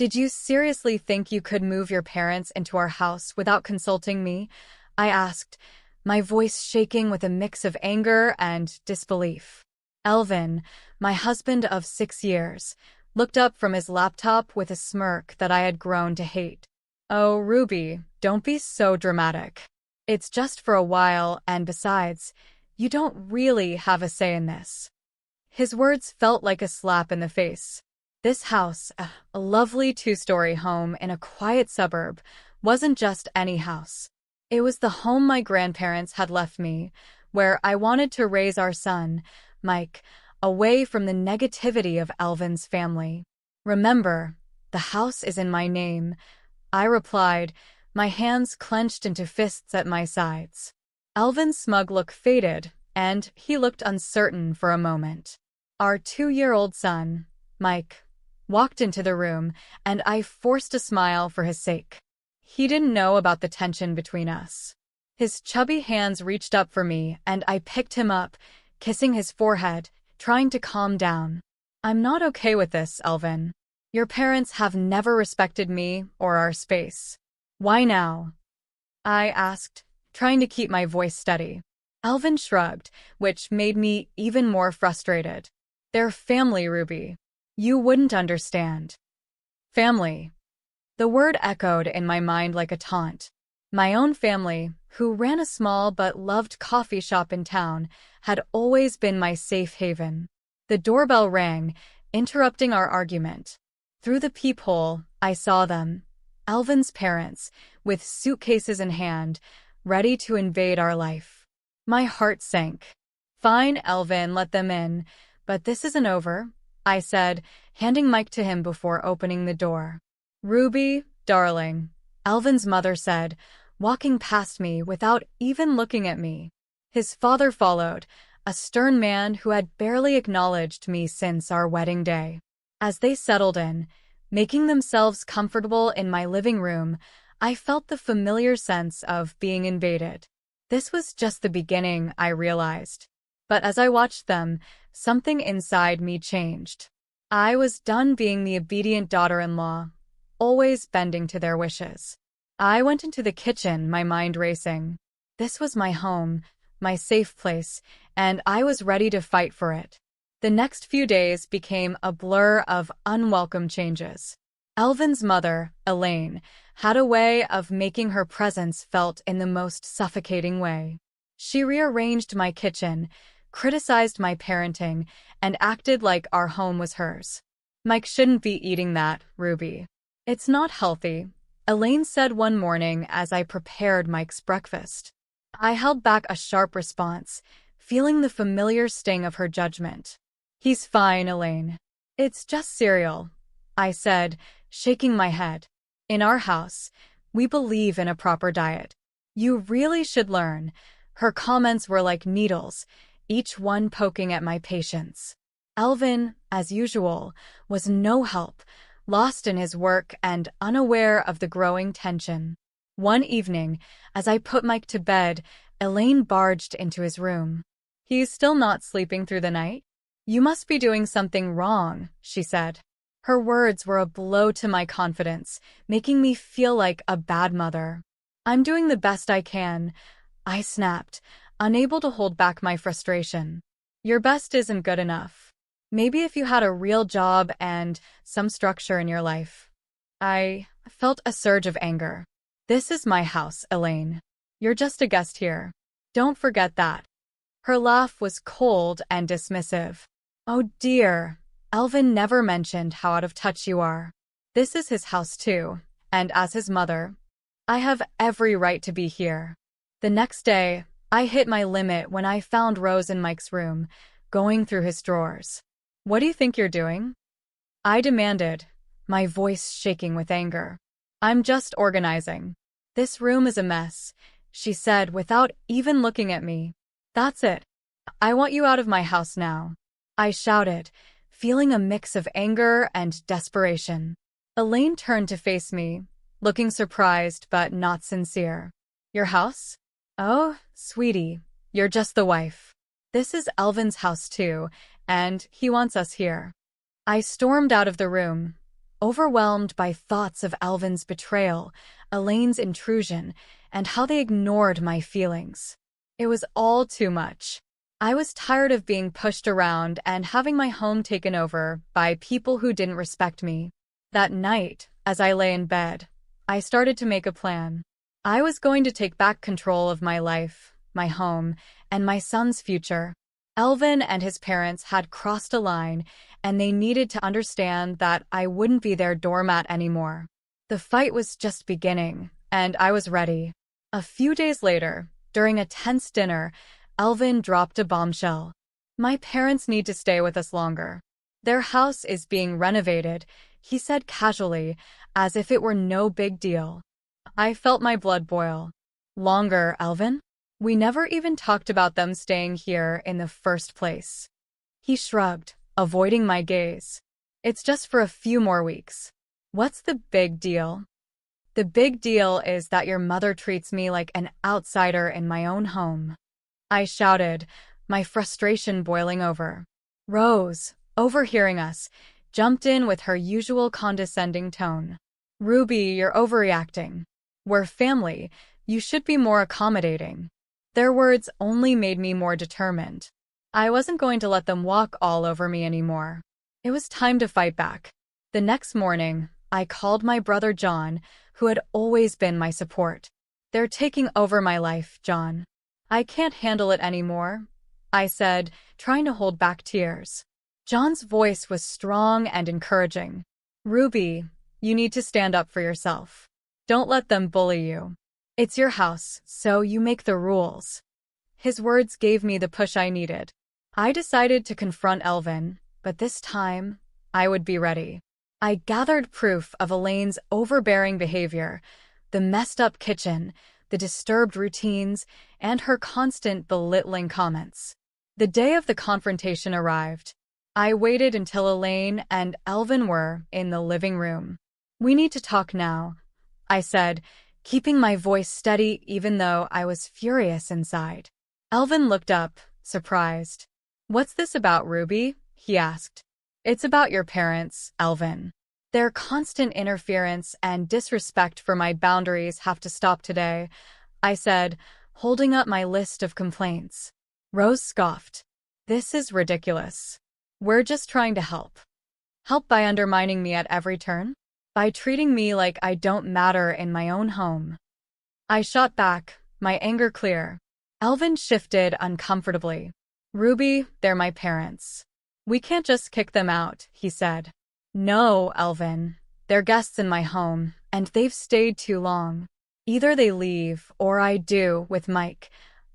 Did you seriously think you could move your parents into our house without consulting me? I asked, my voice shaking with a mix of anger and disbelief. Elvin, my husband of 6 years, looked up from his laptop with a smirk that I had grown to hate. Oh, Ruby, don't be so dramatic. It's just for a while, and besides, you don't really have a say in this. His words felt like a slap in the face. This house, a lovely two-story home in a quiet suburb, wasn't just any house. It was the home my grandparents had left me, where I wanted to raise our son, Mike, away from the negativity of Elvin's family. Remember, the house is in my name, I replied, my hands clenched into fists at my sides. Elvin's smug look faded, and he looked uncertain for a moment. Our 2-year-old son, Mike, walked into the room, and I forced a smile for his sake. He didn't know about the tension between us. His chubby hands reached up for me, and I picked him up, kissing his forehead, trying to calm down. I'm not okay with this, Elvin. Your parents have never respected me or our space. Why now? I asked, trying to keep my voice steady. Elvin shrugged, which made me even more frustrated. They're family, Ruby. You wouldn't understand. Family. The word echoed in my mind like a taunt. My own family, who ran a small but loved coffee shop in town, had always been my safe haven. The doorbell rang, interrupting our argument. Through the peephole, I saw them, Elvin's parents, with suitcases in hand, ready to invade our life. My heart sank. Fine, Elvin, let them in, but this isn't over, I said, handing Mike to him before opening the door. Ruby, darling, Elvin's mother said, walking past me without even looking at me. His father followed, a stern man who had barely acknowledged me since our wedding day. As they settled in, making themselves comfortable in my living room, I felt the familiar sense of being invaded. This was just the beginning, I realized. But as I watched them, something inside me changed. I was done being the obedient daughter-in-law, always bending to their wishes. I went into the kitchen, my mind racing. This was my home, my safe place, and I was ready to fight for it. The next few days became a blur of unwelcome changes. Elvin's mother, Elaine, had a way of making her presence felt in the most suffocating way. She rearranged my kitchen, criticized my parenting, and acted like our home was hers. Mike shouldn't be eating that, Ruby. It's not healthy, Elaine said one morning as I prepared Mike's breakfast. I held back a sharp response, feeling the familiar sting of her judgment. He's fine, Elaine. It's just cereal, I said, shaking my head. In our house, we believe in a proper diet. You really should learn. Her comments were like needles, each one poking at my patience. Elvin, as usual, was no help, lost in his work and unaware of the growing tension. One evening, as I put Mike to bed, Elaine barged into his room. He's still not sleeping through the night? You must be doing something wrong, she said. Her words were a blow to my confidence, making me feel like a bad mother. I'm doing the best I can, I snapped, unable to hold back my frustration. Your best isn't good enough. Maybe if you had a real job and some structure in your life. I felt a surge of anger. This is my house, Elaine. You're just a guest here. Don't forget that. Her laugh was cold and dismissive. Oh dear, Elvin never mentioned how out of touch you are. This is his house too, and as his mother, I have every right to be here. The next day, I hit my limit when I found Rose in Mike's room, going through his drawers. What do you think you're doing? I demanded, my voice shaking with anger. I'm just organizing. This room is a mess, she said without even looking at me. That's it. I want you out of my house now, I shouted, feeling a mix of anger and desperation. Elaine turned to face me, looking surprised but not sincere. Your house? Oh, sweetie, you're just the wife. This is Elvin's house too, and he wants us here. I stormed out of the room, overwhelmed by thoughts of Alvin's betrayal, Elaine's intrusion, and how they ignored my feelings. It was all too much. I was tired of being pushed around and having my home taken over by people who didn't respect me. That night, as I lay in bed, I started to make a plan. I was going to take back control of my life, my home, and my son's future. Elvin and his parents had crossed a line, and they needed to understand that I wouldn't be their doormat anymore. The fight was just beginning, and I was ready. A few days later, during a tense dinner, Elvin dropped a bombshell. "My parents need to stay with us longer. Their house is being renovated," he said casually, as if it were no big deal. I felt my blood boil. "Longer, Elvin? We never even talked about them staying here in the first place." He shrugged, avoiding my gaze. "It's just for a few more weeks." "What's the big deal?" "The big deal is that your mother treats me like an outsider in my own home," I shouted, my frustration boiling over. Rose, overhearing us, jumped in with her usual condescending tone. "Ruby, you're overreacting. We're family. You should be more accommodating." Their words only made me more determined. I wasn't going to let them walk all over me anymore. It was time to fight back. The next morning, I called my brother John, who had always been my support. "They're taking over my life, John. I can't handle it anymore," I said, trying to hold back tears. John's voice was strong and encouraging. "Ruby, you need to stand up for yourself. Don't let them bully you. It's your house, so you make the rules." His words gave me the push I needed. I decided to confront Elvin, but this time, I would be ready. I gathered proof of Elaine's overbearing behavior, the messed-up kitchen, the disturbed routines, and her constant belittling comments. The day of the confrontation arrived. I waited until Elaine and Elvin were in the living room. "We need to talk now," I said, keeping my voice steady even though I was furious inside. Elvin looked up, surprised. "What's this about, Ruby?" he asked. "It's about your parents, Elvin. Their constant interference and disrespect for my boundaries have to stop today," I said, holding up my list of complaints. Rose scoffed. "This is ridiculous. We're just trying to help." "Help by undermining me at every turn? By treating me like I don't matter in my own home?" I shot back, my anger clear. Elvin shifted uncomfortably. "Ruby, they're my parents. We can't just kick them out," he said. "No, Elvin. They're guests in my home, and they've stayed too long. Either they leave, or I do, with Mike,"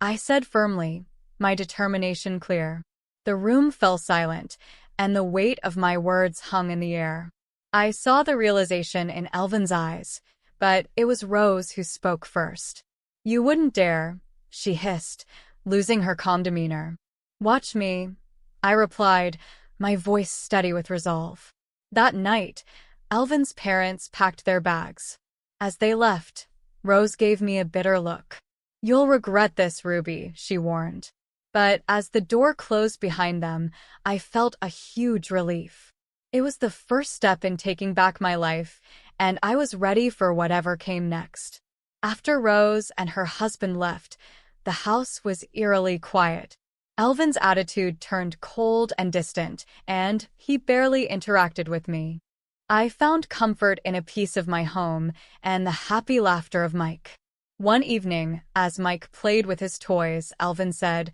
I said firmly, my determination clear. The room fell silent, and the weight of my words hung in the air. I saw the realization in Elvin's eyes, but it was Rose who spoke first. "You wouldn't dare," she hissed, losing her calm demeanor. "Watch me," I replied, my voice steady with resolve. That night, Elvin's parents packed their bags. As they left, Rose gave me a bitter look. "You'll regret this, Ruby," she warned. But as the door closed behind them, I felt a huge relief. It was the first step in taking back my life, and I was ready for whatever came next. After Rose and her husband left, the house was eerily quiet. Elvin's attitude turned cold and distant, and he barely interacted with me. I found comfort in a piece of my home and the happy laughter of Mike. One evening, as Mike played with his toys, Elvin said,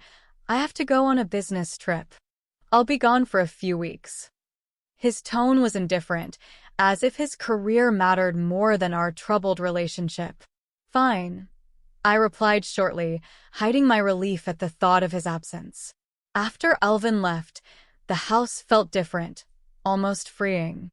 "I have to go on a business trip. I'll be gone for a few weeks." His tone was indifferent, as if his career mattered more than our troubled relationship. "Fine," I replied shortly, hiding my relief at the thought of his absence. After Elvin left, the house felt different, almost freeing.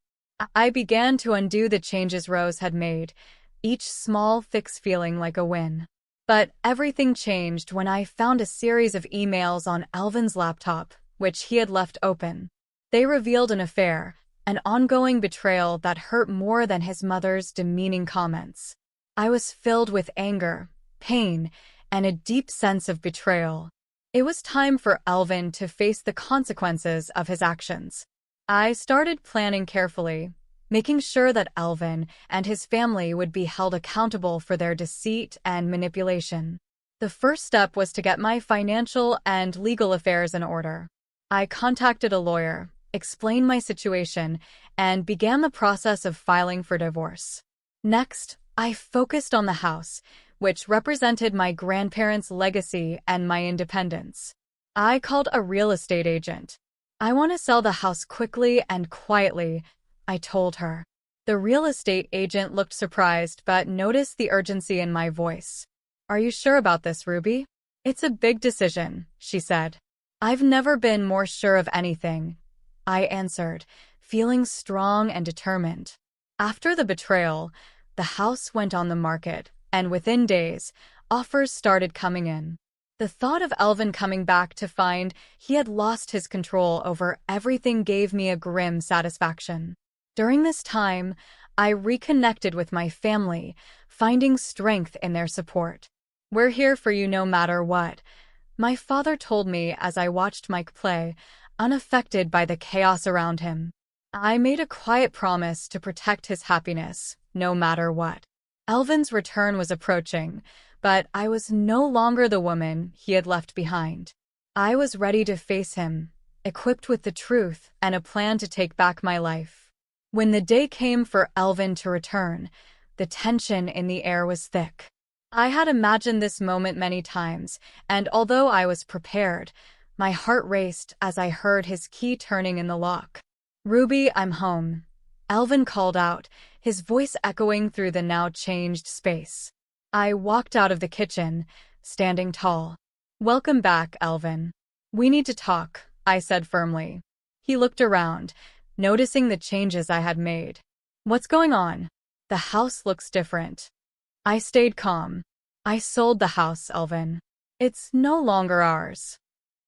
I began to undo the changes Rose had made, each small fix feeling like a win. But everything changed when I found a series of emails on Elvin's laptop, which he had left open. They revealed an affair, an ongoing betrayal that hurt more than his mother's demeaning comments. I was filled with anger, pain, and a deep sense of betrayal. It was time for Elvin to face the consequences of his actions. I started planning carefully, making sure that Elvin and his family would be held accountable for their deceit and manipulation. The first step was to get my financial and legal affairs in order. I contacted a lawyer, explained my situation, and began the process of filing for divorce. Next, I focused on the house, which represented my grandparents' legacy and my independence. I called a real estate agent. "I want to sell the house quickly and quietly," I told her. The real estate agent looked surprised but noticed the urgency in my voice. "Are you sure about this, Ruby?" "It's a big decision," she said. "I've never been more sure of anything," I answered, feeling strong and determined. After the betrayal, the house went on the market, and within days, offers started coming in. The thought of Elvin coming back to find he had lost his control over everything gave me a grim satisfaction. During this time, I reconnected with my family, finding strength in their support. "We're here for you no matter what," my father told me as I watched Mike play, unaffected by the chaos around him. I made a quiet promise to protect his happiness, no matter what. Elvin's return was approaching, but I was no longer the woman he had left behind. I was ready to face him, equipped with the truth and a plan to take back my life. When the day came for Elvin to return, the tension in the air was thick. I had imagined this moment many times, and although I was prepared, my heart raced as I heard his key turning in the lock. "Ruby, I'm home," Elvin called out, his voice echoing through the now changed space. I walked out of the kitchen, standing tall. "Welcome back, Elvin. We need to talk," I said firmly. He looked around, noticing the changes I had made. "What's going on?" "The house looks different." I stayed calm. "I sold the house, Elvin. It's no longer ours."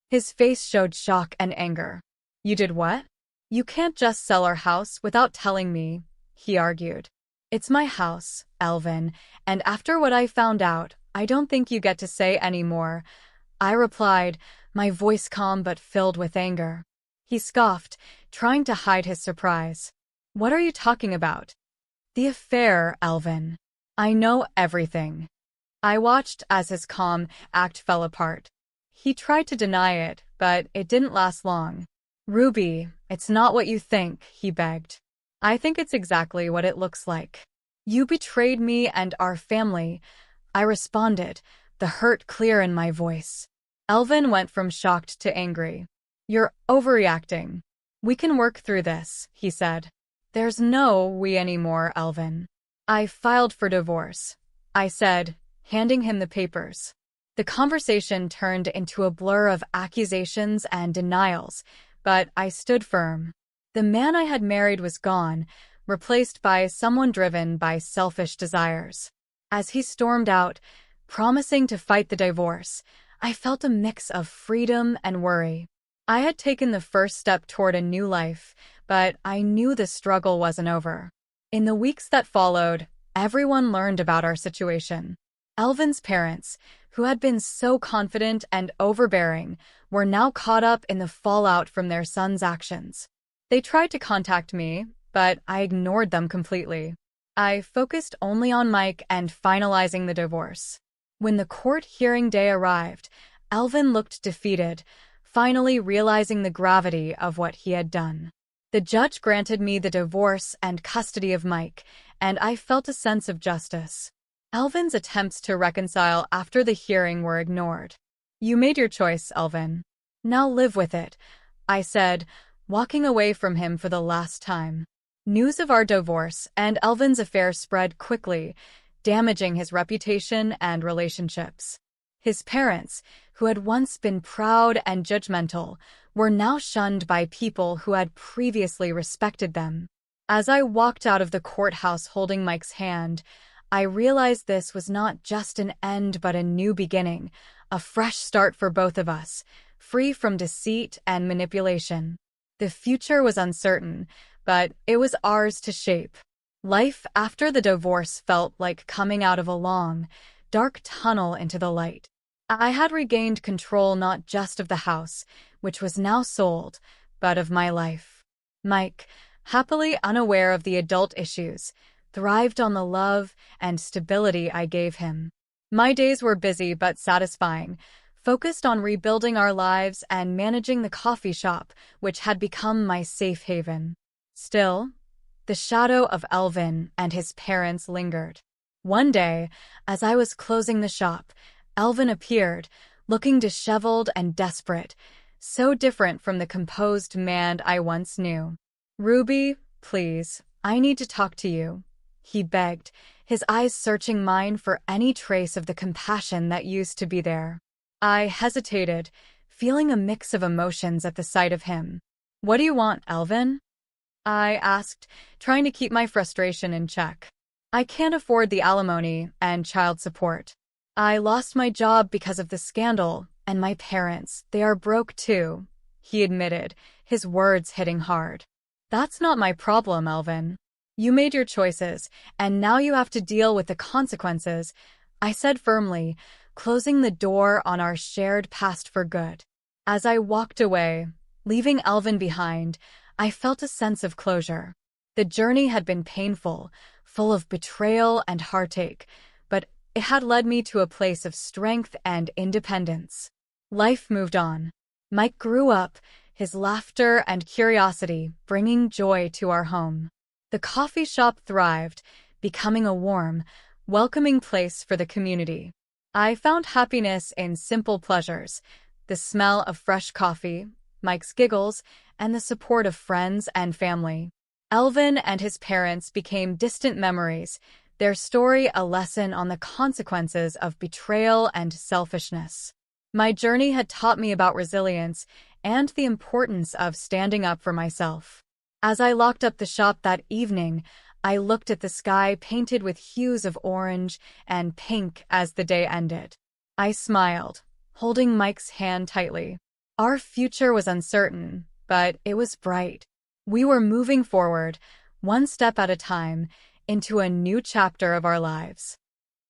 His face showed shock and anger. "You did what?" "You can't just sell our house without telling me," he argued. "It's my house, Elvin, and after what I found out, I don't think you get to say any more," I replied, my voice calm but filled with anger. He scoffed, trying to hide his surprise. "What are you talking about?" "The affair, Elvin. I know everything." I watched as his calm act fell apart. He tried to deny it, but it didn't last long. "Ruby, it's not what you think," he begged. "I think it's exactly what it looks like. You betrayed me and our family," I responded, the hurt clear in my voice. Elvin went from shocked to angry. "You're overreacting. We can work through this," he said. "There's no we anymore, Elvin." "I filed for divorce," I said, handing him the papers. The conversation turned into a blur of accusations and denials, but I stood firm. The man I had married was gone, replaced by someone driven by selfish desires. As he stormed out, promising to fight the divorce, I felt a mix of freedom and worry. I had taken the first step toward a new life, but I knew the struggle wasn't over. In the weeks that followed, everyone learned about our situation. Elvin's parents, who had been so confident and overbearing, were now caught up in the fallout from their son's actions. They tried to contact me, but I ignored them completely. I focused only on Mike and finalizing the divorce. When the court hearing day arrived, Elvin looked defeated, finally realizing the gravity of what he had done. The judge granted me the divorce and custody of Mike, and I felt a sense of justice. Elvin's attempts to reconcile after the hearing were ignored. "You made your choice, Elvin. Now live with it," I said, walking away from him for the last time. News of our divorce and Elvin's affair spread quickly, damaging his reputation and relationships. His parents, who had once been proud and judgmental, were now shunned by people who had previously respected them. As I walked out of the courthouse holding Mike's hand, I realized this was not just an end but a new beginning, a fresh start for both of us, free from deceit and manipulation. The future was uncertain, but it was ours to shape. Life after the divorce felt like coming out of a long, dark tunnel into the light. I had regained control not just of the house, which was now sold, but of my life. Mike, happily unaware of the adult issues, thrived on the love and stability I gave him. My days were busy but satisfying, focused on rebuilding our lives and managing the coffee shop, which had become my safe haven. Still, the shadow of Elvin and his parents lingered. One day, as I was closing the shop, Elvin appeared, looking disheveled and desperate, so different from the composed man I once knew. "Ruby, please, I need to talk to you," he begged, his eyes searching mine for any trace of the compassion that used to be there. I hesitated, feeling a mix of emotions at the sight of him. "What do you want, Elvin?" I asked, trying to keep my frustration in check. "I can't afford the alimony and child support. I lost my job because of the scandal, and my parents, they are broke too," he admitted, his words hitting hard. "That's not my problem, Elvin. You made your choices, and now you have to deal with the consequences," I said firmly, closing the door on our shared past for good. As I walked away, leaving Elvin behind, I felt a sense of closure. The journey had been painful, full of betrayal and heartache, but it had led me to a place of strength and independence. Life moved on. Mike grew up, his laughter and curiosity bringing joy to our home. The coffee shop thrived, becoming a warm, welcoming place for the community. I found happiness in simple pleasures, the smell of fresh coffee, Mike's giggles, and the support of friends and family. Elvin and his parents became distant memories, their story a lesson on the consequences of betrayal and selfishness. My journey had taught me about resilience and the importance of standing up for myself. As I locked up the shop that evening, I looked at the sky painted with hues of orange and pink as the day ended. I smiled, holding Mike's hand tightly. Our future was uncertain, but it was bright. We were moving forward, one step at a time, into a new chapter of our lives.